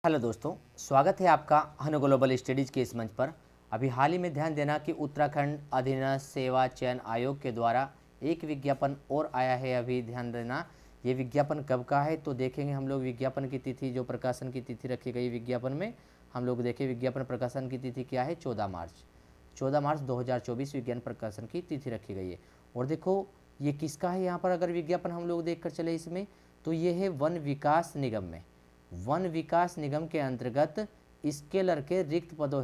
Hello दोस्तों, स्वागत है आपका हनु ग्लोबल स्टडीज़ के इस मंच पर। अभी हाल ही में ध्यान देना कि उत्तराखंड अधीनस्थ सेवा चयन आयोग के द्वारा एक विज्ञापन और आया है। अभी ध्यान देना, ये विज्ञापन कब का है तो देखेंगे हम लोग। विज्ञापन की तिथि, जो प्रकाशन की तिथि रखी गई विज्ञापन में, हम लोग देखें विज्ञापन प्रकाशन की तिथि क्या है। 14 मार्च 2024 विज्ञापन प्रकाशन की तिथि रखी गई है। और देखो ये किसका है यहाँ पर, अगर विज्ञापन हम लोग देख कर चले इसमें, तो ये है वन विकास निगम में। वन विकास निगम के अंतर्गत स्केलर के रिक्त पदों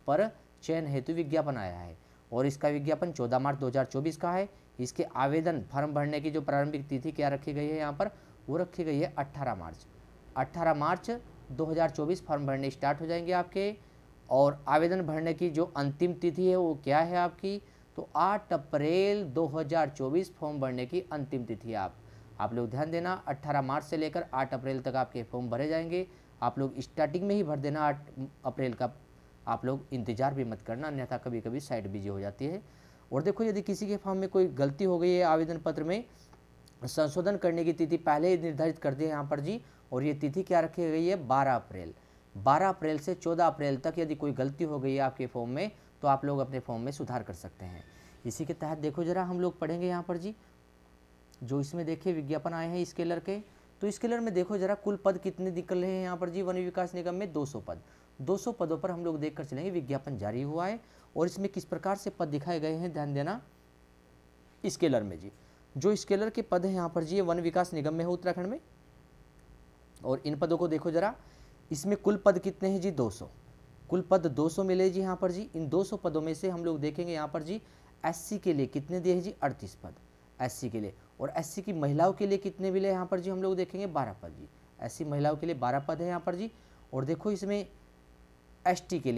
पर चयन हेतु विज्ञापन आया है। और इसका विज्ञापन 14 मार्च 2024 का है। इसके आवेदन फॉर्म भरने की जो प्रारंभिक तिथि क्या रखी गई है यहाँ पर, वो रखी गई है 18 मार्च 2024 फॉर्म भरने स्टार्ट हो जाएंगे आपके। और आवेदन भरने की जो अंतिम तिथि है वो क्या है आपकी, तो 8 अप्रैल 2024 फॉर्म भरने की अंतिम तिथि है। आप लोग ध्यान देना, 18 मार्च से लेकर 8 अप्रैल तक आपके फॉर्म भरे जाएंगे। आप लोग स्टार्टिंग में ही भर देना 8 अप्रैल का, आप लोग इंतज़ार भी मत करना, अन्यथा कभी कभी साइट बिजी हो जाती है। और देखो, यदि किसी के फॉर्म में कोई गलती हो गई है, आवेदन पत्र में संशोधन करने की तिथि पहले ही निर्धारित कर दी है यहाँ पर जी। और ये तिथि क्या रखी गई है, 12 अप्रैल से 14 अप्रैल तक यदि कोई गलती हो गई है आपके फॉर्म में, तो आप लोग अपने फॉर्म में सुधार कर सकते हैं। इसी के तहत देखो जरा, हम लोग पढ़ेंगे यहाँ पर जी, जो इसमें देखिए विज्ञापन आए हैं स्केलर के। तो स्केलर में देखो जरा, कुल पद कितने निकल रहे हैं यहाँ पर जी। वन विकास निगम में 200 पद, 200 पदों पर हम लोग देख कर चलेंगे। विज्ञापन जारी हुआ है और इसमें किस प्रकार से पद दिखाए गए हैं, ध्यान देना। स्केलर में जी, जो स्केलर के पद हैं यहाँ पर जी, ये वन विकास निगम में है उत्तराखंड में। और इन पदों को देखो जरा, इसमें कुल पद कितने हैं जी, 200। कुल पद 200 मिले जी यहाँ पर जी। इन 200 पदों में से हम लोग देखेंगे यहाँ पर जी, SC के लिए कितने दिए हैं जी, 38 पद SC के लिए। और SC की महिलाओं के लिए कितने मिले यहाँ पर जी, हम लोग देखेंगे 12 पद जी। SC महिलाओं के लिए 12 पद है यहाँ पर जी। और देखो इसमें ST के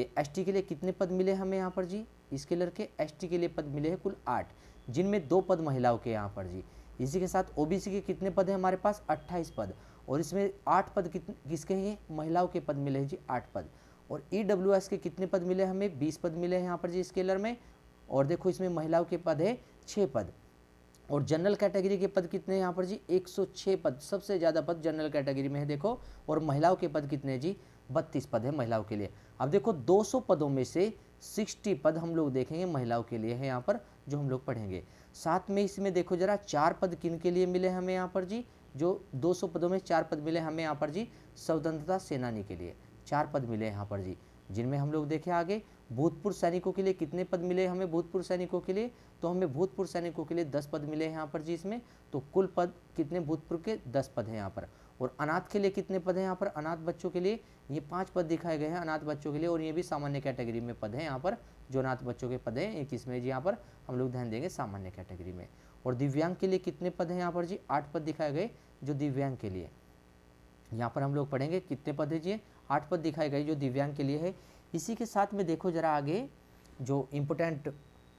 लिए कितने पद मिले हमें यहाँ पर जी, स्केलर के ST के लिए पद मिले हैं कुल 8, जिनमें 2 पद महिलाओं के यहाँ पर जी। इसी के साथ OBC के कितने पद हैं हमारे पास, 28 पद। और इसमें 8 पद किसके हैं, महिलाओं के पद मिले हैं जी, 8 पद। और EWS के कितने पद मिले हमें, 20 पद मिले हैं यहाँ पर जी स्केलर में। और देखो इसमें महिलाओं के पद है 6 पद। और जनरल कैटेगरी के पद कितने हैं यहाँ पर जी, 106 पद, सबसे ज़्यादा पद जनरल कैटेगरी में है देखो। और महिलाओं के पद कितने हैं जी, 32 पद है महिलाओं के लिए। अब देखो 200 पदों में से 60 पद हम लोग देखेंगे महिलाओं के लिए है यहाँ पर, जो हम लोग पढ़ेंगे। साथ में इसमें देखो जरा, 4 पद किन के लिए मिले हमें यहाँ पर जी, जो 200 पदों में 4 पद मिले हमें यहाँ पर जी, स्वतंत्रता सेनानी के लिए 4 पद मिले यहाँ पर जी। जिनमें हम लोग देखें आगे, भूतपूर्व सैनिकों के लिए कितने पद मिले हमें, भूतपूर्व सैनिकों के लिए, तो हमें भूतपूर्व सैनिकों के लिए 10 पद मिले हैं यहाँ पर जी इसमें। तो कुल पद कितने भूतपूर्व के, 10 पद हैं यहाँ पर। और अनाथ के लिए कितने पद हैं यहाँ पर, अनाथ बच्चों के लिए ये 5 पद दिखाए गए हैं अनाथ बच्चों के लिए। और ये भी सामान्य कैटेगरी में पद हैं यहाँ पर, जो अनाथ बच्चों के पद हैं, किसमें जी, यहाँ पर हम लोग ध्यान देंगे सामान्य कैटेगरी में। और दिव्यांग के लिए कितने पद हैं यहाँ पर जी, 8 पद दिखाए गए जो दिव्यांग के लिए। यहाँ पर हम लोग पढ़ेंगे कितने पद है जी, 8 पद दिखाए गए जो दिव्यांग के लिए है। इसी के साथ में देखो जरा आगे, जो इम्पोर्टेंट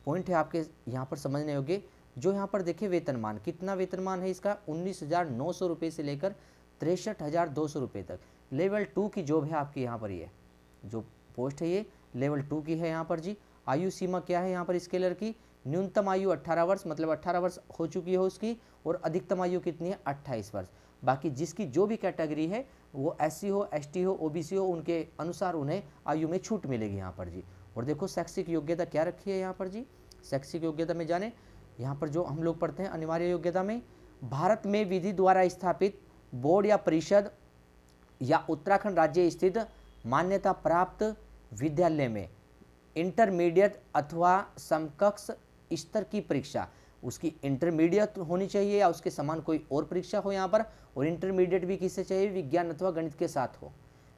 पॉइंट है आपके यहाँ पर समझने योग्य, जो यहाँ पर देखिए वेतनमान, कितना वेतनमान है इसका, 19,900 रुपये से लेकर 63,200 रुपये तक। लेवल 2 की जॉब है आपकी यहाँ पर, ये जो पोस्ट है ये लेवल 2 की है यहाँ पर जी। आयु सीमा क्या है यहाँ पर स्केलर की, न्यूनतम आयु 18 वर्ष, मतलब 18 वर्ष हो चुकी है उसकी। और अधिकतम आयु कितनी है, 28 वर्ष। बाकी जिसकी जो भी कैटेगरी है, वो SC हो, ST हो, OBC हो, उनके अनुसार उन्हें आयु में छूट मिलेगी यहाँ पर जी। और देखो शैक्षिक योग्यता क्या रखी है यहाँ पर जी, शैक्षिक योग्यता में जाने, यहाँ पर जो हम लोग पढ़ते हैं अनिवार्य योग्यता में, भारत में विधि द्वारा स्थापित बोर्ड या परिषद या उत्तराखंड राज्य स्थित मान्यता प्राप्त विद्यालय में इंटरमीडिएट अथवा समकक्ष स्तर की परीक्षा, उसकी इंटरमीडिएट होनी चाहिए या उसके समान कोई और परीक्षा हो यहाँ पर। और इंटरमीडिएट भी किससे चाहिए, विज्ञान अथवा गणित के साथ हो,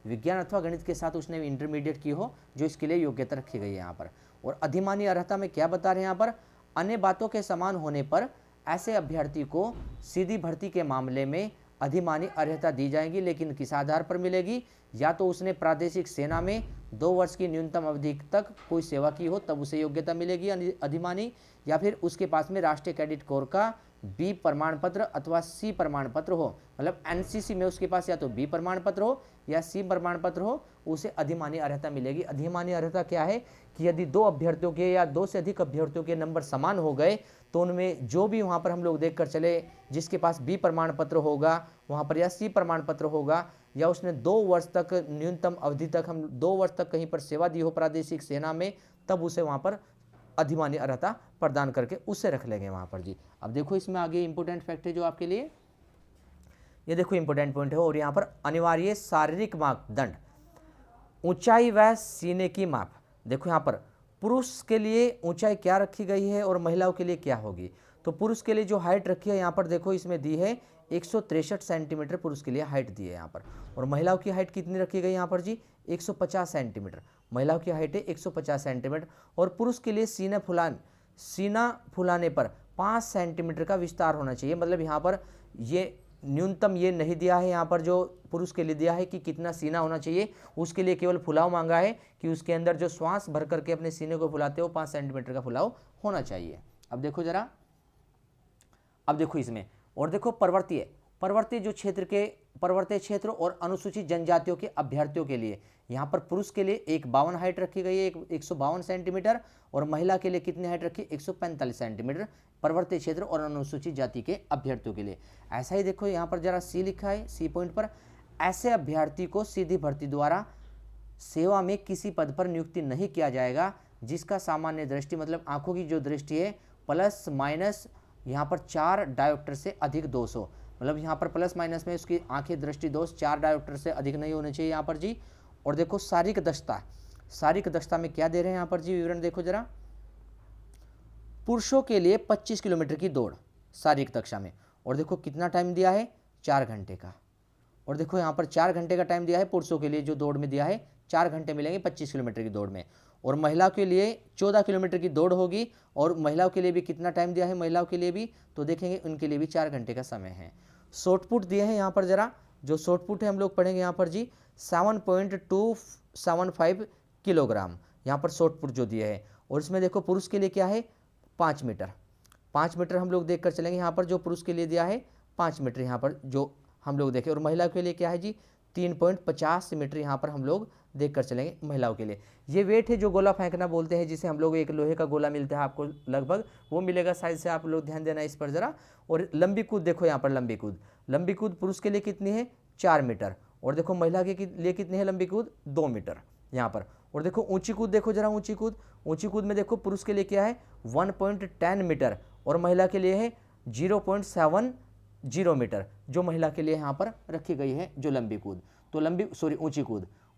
विज्ञान अथवा गणित के साथ उसने इंटरमीडिएट की हो, जो इसके लिए योग्यता रखी गई है यहाँ पर। और अधिमानी अर्हता में क्या बता रहे हैं यहाँ पर, अन्य बातों के समान होने पर ऐसे अभ्यर्थी को सीधी भर्ती के मामले में अधिमानी अर्हता दी जाएगी, लेकिन किस आधार पर मिलेगी, या तो उसने प्रादेशिक सेना में 2 वर्ष की न्यूनतम अवधि तक कोई सेवा की हो तब उसे योग्यता मिलेगी अधिमानी, या फिर उसके पास में राष्ट्रीय कैडेट कोर का B प्रमाण पत्र अथवा C प्रमाण पत्र हो, मतलब NCC में उसके पास या तो B प्रमाण पत्र हो या C प्रमाण पत्र हो, उसे अधिमानी अर्हता मिलेगी। अधिमानी अर्हता क्या है कि यदि 2 अभ्यर्थियों के या 2 से अधिक अभ्यर्थियों के नंबर समान हो गए, तो उनमें जो भी वहाँ पर हम लोग देख कर चले, जिसके पास B प्रमाण पत्र होगा वहाँ पर या C प्रमाण पत्र होगा या उसने 2 वर्ष तक, न्यूनतम अवधि तक, हम 2 वर्ष तक कहीं पर सेवा दी हो प्रादेशिक सेना में, तब उसे वहाँ पर अधिमान्य अर्हता प्रदान करके उसे रख लेंगे वहाँ पर जी। अब देखो इसमें आगे इंपॉर्टेंट फैक्ट है जो आपके लिए, ये देखो इंपॉर्टेंट पॉइंट है। और यहाँ पर अनिवार्य शारीरिक मापदंड, ऊंचाई व सीने की माप। देखो यहाँ पर पुरुष के लिए ऊंचाई क्या रखी गई है और महिलाओं के लिए क्या होगी। तो पुरुष के लिए जो हाइट रखी है यहाँ पर देखो इसमें दी है 163 सेंटीमीटर पुरुष के लिए हाइट दी है यहाँ पर। और महिलाओं की हाइट कितनी रखी गई यहाँ पर जी, 150 सेंटीमीटर। महिलाओं की हाइट है 150 सेंटीमीटर। और पुरुष के लिए सीना फुलाने पर 5 सेंटीमीटर का विस्तार होना चाहिए। मतलब यहाँ पर ये न्यूनतम ये नहीं दिया है यहाँ पर, जो पुरुष के लिए दिया है कि कितना सीना होना चाहिए, उसके लिए केवल फुलाव मांगा है कि उसके अंदर जो श्वास भर करके अपने सीने को फुलाते हो 5 सेंटीमीटर का फुलाव होना चाहिए। अब देखो जरा, अब देखो इसमें, और देखो पर्वतीय जो पर्वतीय क्षेत्र और अनुसूचित जनजातियों के अभ्यर्थियों के लिए यहाँ पर पुरुष के लिए एक 52 हाइट रखी गई है, 152 सेंटीमीटर। और महिला के लिए कितनी हाइट रखी, 145 सेंटीमीटर पर्वतीय क्षेत्र और अनुसूचित जाति के अभ्यर्थियों के लिए। ऐसा ही देखो यहाँ पर जरा सी लिखा है, सी पॉइंट पर, ऐसे अभ्यर्थी को सीधी भर्ती द्वारा सेवा में किसी पद पर नियुक्ति नहीं किया जाएगा जिसका सामान्य दृष्टि, मतलब आंखों की जो दृष्टि है, प्लस माइनस यहाँ पर 4 डायोप्टर से अधिक दोष हो। मतलब यहाँ पर प्लस माइनस में उसकी आंखें दृष्टि दोष 4 डायोप्टर से अधिक नहीं होने चाहिए यहाँ पर जी। और देखो शारीरिक दक्षता में क्या दे रहे हैं यहाँ पर जी, विवरण देखो जरा। पुरुषों के लिए 25 किलोमीटर की दौड़ शारीरिक दक्षता में, और देखो कितना टाइम दिया है, 4 घंटे का। और देखो यहाँ पर 4 घंटे का टाइम दिया है पुरुषों के लिए, जो दौड़ में दिया है 4 घंटे मिलेंगे 25 किलोमीटर की दौड़ में। और महिलाओं के लिए 14 किलोमीटर की दौड़ होगी। और महिलाओं के लिए भी कितना टाइम दिया है, महिलाओं के लिए भी, तो देखेंगे उनके लिए भी 4 घंटे का समय है। शॉर्टपुट दिए हैं यहाँ पर जरा, जो शॉर्टपुट है हम लोग पढ़ेंगे यहाँ पर जी 7.275 किलोग्राम यहाँ पर शॉर्टपुट जो दिए है। और इसमें देखो पुरुष के लिए क्या है, 5 मीटर हम लोग देख कर चलेंगे यहाँ पर, जो पुरुष के लिए दिया है 5 मीटर यहाँ पर जो हम लोग देखें। और महिला के लिए क्या है जी, 3.50 मीटर यहाँ पर हम लोग देख कर चलेंगे महिलाओं के लिए। ये वेट है जो गोला फेंकना बोलते हैं, जिसे हम लोग एक लोहे का गोला मिलता है आपको लगभग, वो मिलेगा साइज से, आप लोग ध्यान देना इस पर जरा। और लंबी कूद देखो यहाँ पर, लंबी कूद पुरुष के लिए कितनी है, 4 मीटर। और देखो महिला के लिए कितनी है लंबी कूद, 2 मीटर यहाँ पर। और देखो ऊंची कूद देखो जरा, ऊंची कूद में देखो पुरुष के लिए क्या है, 1.10 मीटर और महिला के लिए है 0.70 मीटर, जो महिला के लिए यहाँ पर रखी गई है जो लंबी कूद। तो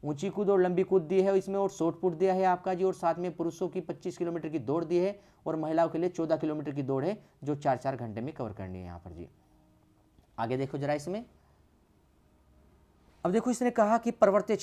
ऊंची कूद और लंबी कूद दी है इसमें, और शॉर्टपुट दिया है आपका जी। और साथ में पुरुषों की 25 किलोमीटर की दौड़ दी है, और महिलाओं के लिए 14 किलोमीटर की दौड़ है जो 4-4 घंटे में कवर करनी है यहाँ पर जी। आगे देखो जरा इसमें, अब देखो इसने कहा कि पर्वतीय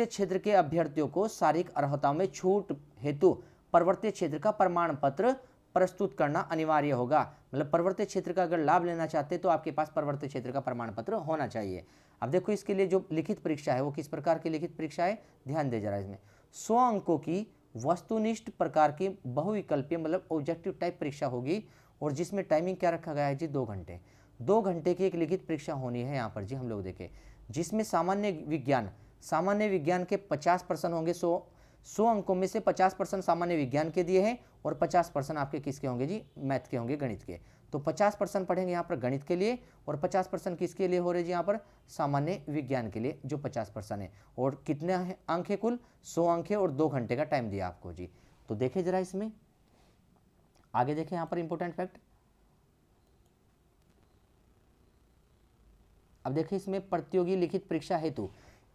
क्षेत्र के अभ्यर्थियों को शारीरिक अर्हताओं में छूट हेतु पर्वतीय क्षेत्र का प्रमाण पत्र प्रस्तुत करना अनिवार्य होगा। मतलब पर्वतीय क्षेत्र का अगर लाभ लेना चाहते तो आपके पास पर्वतीय क्षेत्र का प्रमाण पत्र होना चाहिए। अब देखो इसके लिए जो लिखित परीक्षा है वो किस प्रकार की लिखित परीक्षा है, ध्यान दे जरा इसमें। 100 अंकों की वस्तुनिष्ठ प्रकार की बहुविकल्पीय मतलब ऑब्जेक्टिव टाइप परीक्षा होगी, और जिसमें टाइमिंग क्या रखा गया है जी, 2 घंटे। 2 घंटे की एक लिखित परीक्षा होनी है यहाँ पर जी, हम लोग देखें, जिसमें सामान्य विज्ञान के 50% होंगे। 100 अंकों में से 50% सामान्य विज्ञान के दिए हैं, और 50% आपके किसके होंगे जी, मैथ के होंगे, गणित के। तो 50% पढ़ेंगे यहाँ पर गणित के लिए, और 50% किसके लिए हो रहे जी यहाँ पर, सामान्य विज्ञान के लिए जो 50% है। और कितने अंक है कुल, 100 अंक है, और 2 घंटे का टाइम दिया आपको जी। तो देखे जरा इसमें आगे देखें यहाँ पर इंपॉर्टेंट फैक्ट। अब देखिए इसमें प्रतियोगी लिखित परीक्षा हेतु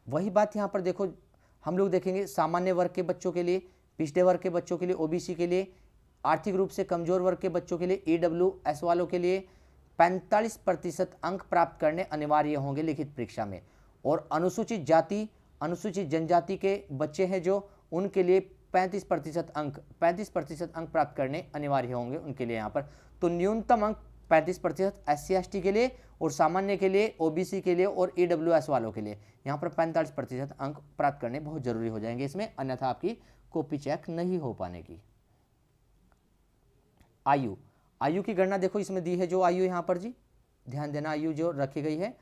वही बात यहाँ पर देखो, हम लोग देखेंगे सामान्य वर्ग के बच्चों के लिए, पिछड़े वर्ग के बच्चों के लिए, ओबीसी के लिए, आर्थिक रूप से कमजोर वर्ग के बच्चों के लिए, ईडब्ल्यूएस वालों के लिए 45% अंक प्राप्त करने अनिवार्य होंगे लिखित परीक्षा में। और अनुसूचित जनजाति के बच्चे हैं जो, उनके लिए 35% अंक प्राप्त करने अनिवार्य होंगे उनके लिए यहाँ पर। तो न्यूनतम अंक 35% SC/ST के लिए, और सामान्य के लिए, ओबीसी के लिए और ईडब्ल्यूएस वालों के लिए यहाँ पर 45% अंक प्राप्त करने बहुत जरूरी हो जाएंगे इसमें, अन्यथा आपकी कॉपी चेक नहीं हो पाने की। आयु की गणना देखो इसमें दी है, जो आयु यहाँ पर जी ध्यान देना, आयु जो रखी गई है,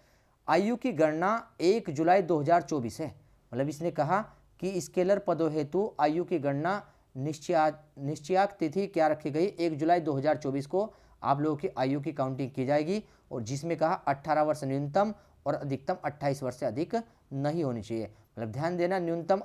आयु की गणना 1 जुलाई 2024 है। मतलब इसने कहा कि स्केलर पदों हेतु आयु की गणना निश्चयाक तिथि क्या रखी गई, 1 जुलाई 2024 को आप लोगों की आयु की काउंटिंग की जाएगी, और जिसमें कहा 18 वर्ष न्यूनतम और अधिकतम 28 वर्ष से अधिक नहीं होनी चाहिए। मतलब ध्यान देना, न्यूनतम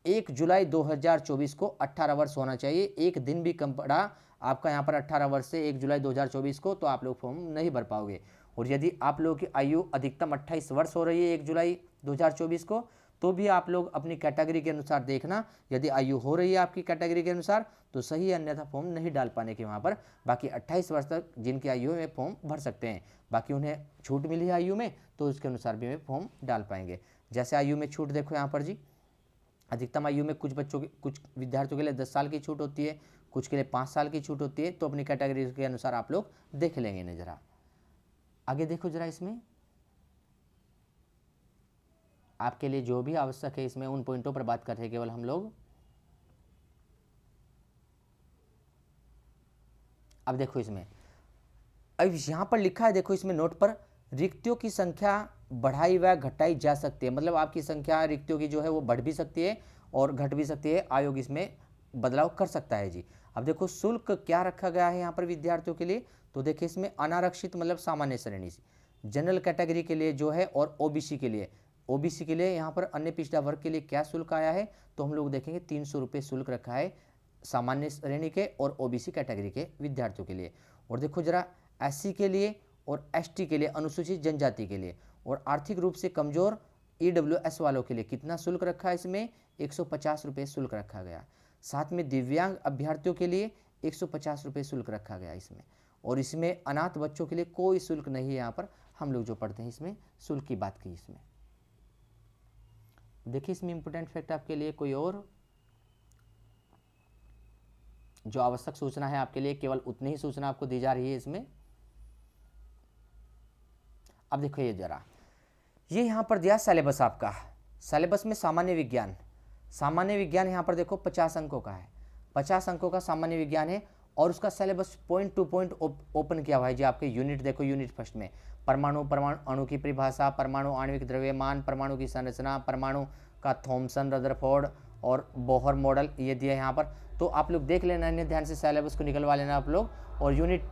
1 जुलाई 2024 को 18 वर्ष होना चाहिए। एक दिन भी कम पड़ा आपका यहाँ पर 18 वर्ष से 1 जुलाई 2024 को, तो आप लोग फॉर्म नहीं भर पाओगे। और यदि आप लोगों की आयु अधिकतम 28 वर्ष हो रही है 1 जुलाई 2024 को, तो भी आप लोग अपनी कैटेगरी के अनुसार देखना, यदि आयु हो रही है आपकी कैटेगरी के अनुसार तो सही है, अन्यथा फॉर्म नहीं डाल पाने के वहाँ पर। बाकी 28 वर्ष तक जिनकी आयु है फॉर्म भर सकते हैं, बाकी उन्हें छूट मिली है आयु में तो उसके अनुसार भी वे फॉर्म डाल पाएंगे। जैसे आयु में छूट देखो यहाँ पर जी, अधिकतम आयु में कुछ बच्चों के, कुछ विद्यार्थियों के लिए 10 साल की छूट होती है, कुछ के लिए 5 साल की छूट होती है। तो अपनी कैटेगरी के अनुसार आप लोग देख लेंगे ना। जरा आगे देखो, जरा इसमें आपके लिए जो भी आवश्यक है, इसमें उन पॉइंटों पर बात कर रहे हैं केवल हम लोग। अब देखो इसमें, अब यहाँ पर लिखा है, देखो इसमें नोट पर, रिक्तियों की संख्या बढ़ाई व घटाई जा सकती है। मतलब आपकी संख्या रिक्तियों की जो है वो बढ़ भी सकती है और घट भी सकती है, आयोग इसमें बदलाव कर सकता है जी। अब देखो शुल्क क्या रखा गया है यहाँ पर विद्यार्थियों के लिए, तो देखिए इसमें अनारक्षित मतलब सामान्य श्रेणी, जनरल कैटेगरी के लिए जो है, और ओबीसी के लिए, ओबीसी के लिए यहाँ पर अन्य पिछड़ा वर्ग के लिए क्या शुल्क आया है, तो हम लोग देखेंगे 300 रुपये शुल्क रखा है सामान्य श्रेणी के और ओबीसी कैटेगरी के विद्यार्थियों के लिए। और देखो जरा एससी के लिए और एसटी के लिए, अनुसूचित जनजाति के लिए, और आर्थिक रूप से कमजोर ईडब्ल्यूएस वालों के लिए कितना शुल्क रखा है, इसमें 150 रुपये शुल्क रखा गया। साथ में दिव्यांग अभ्यर्थियों के लिए 150 रुपये शुल्क रखा गया इसमें। और इसमें अनाथ बच्चों के लिए कोई शुल्क नहीं है। यहाँ पर हम लोग जो पढ़ते हैं इसमें शुल्क की बात की इसमें। देखिए इसमें इंपोर्टेंट फैक्ट आपके लिए कोई और जो आवश्यक सूचना है आपके लिए, केवल उतनी ही सूचना आपको दी जा रही है इसमें। अब देखो ये जरा, ये यहाँ पर दिया सिलेबस आपका, सिलेबस में सामान्य विज्ञान, सामान्य विज्ञान यहाँ पर देखो 50 अंकों का है, 50 अंकों का सामान्य विज्ञान है। और उसका syllabus point two point open किया हुआ है जी। आपके यूनिट देखो, यूनिट फर्स्ट में परमाणु, परमाणु अणु की परिभाषा, परमाणु आणविक द्रव्यमान, परमाणु की संरचना, परमाणु का थॉमसन रदरफोर्ड और बोहर मॉडल, ये दिया यहाँ पर। तो आप लोग देख लेना, अन्य ध्यान से सिलेबस को निकलवा लेना आप लोग। और यूनिट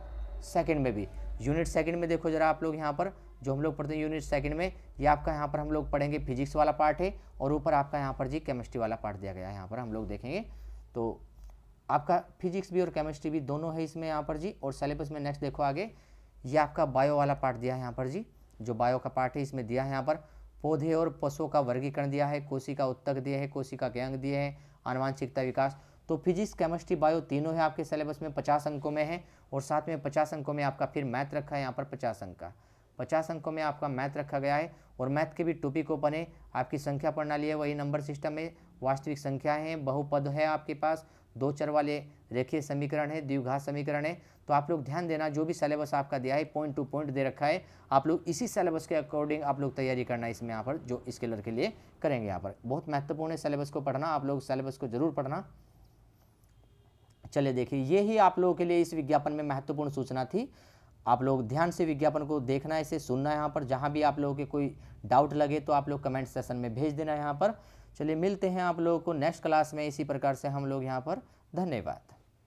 सेकंड में भी, यूनिट सेकंड में देखो जरा आप लोग, यहाँ पर जो हम लोग पढ़ते हैं यूनिट सेकंड में, ये आपका यहाँ पर हम लोग पढ़ेंगे फिजिक्स वाला पार्ट है, और ऊपर आपका यहाँ पर जी केमिस्ट्री वाला पार्ट दिया गया है, यहाँ पर हम लोग देखेंगे। तो आपका फिजिक्स भी और केमिस्ट्री भी दोनों है इसमें यहाँ पर जी। और सिलेबस में नेक्स्ट देखो आगे, ये आपका बायो वाला पार्ट दिया है यहाँ पर जी, जो बायो का पार्ट है इसमें दिया है यहाँ पर पौधे और पशुओं का वर्गीकरण दिया है, कोशिका उत्तक दिए है, कोशिका के अंग दिए हैं, आनुवांशिकता विकास। तो फिजिक्स केमिस्ट्री बायो तीनों है आपके सिलेबस में, 50 अंकों में है। और साथ में 50 अंकों में आपका फिर मैथ रखा है यहाँ पर 50 अंक का, 50 अंकों में आपका मैथ रखा गया है। और मैथ के भी टॉपिक ओपन है, आपकी संख्या प्रणाली है, वही नंबर सिस्टम में वास्तविक संख्या है, बहुपद है आपके पास, 2 चर वाले रेखीय समीकरण है, द्विघात समीकरण है। तो आप लोग ध्यान देना, जो भी सिलेबस आपका दिया है पॉइंट टू पॉइंट दे रखा है, आप लोग इसी सिलेबस के अकॉर्डिंग आप लोग तैयारी करना इसमें यहाँ पर, जो स्केलर के लिए करेंगे। यहाँ पर बहुत महत्वपूर्ण है सिलेबस को पढ़ना, आप लोग सिलेबस को जरूर पढ़ना। चलिए देखिए, ये ही आप लोगों के लिए इस विज्ञापन में महत्वपूर्ण सूचना थी। आप लोग ध्यान से विज्ञापन को देखना है, इसे सुनना है। यहाँ पर जहाँ भी आप लोगों के कोई डाउट लगे तो आप लोग कमेंट सेशन में भेज देना यहाँ पर। चलिए मिलते हैं आप लोगों को नेक्स्ट क्लास में इसी प्रकार से हम लोग यहाँ पर। धन्यवाद।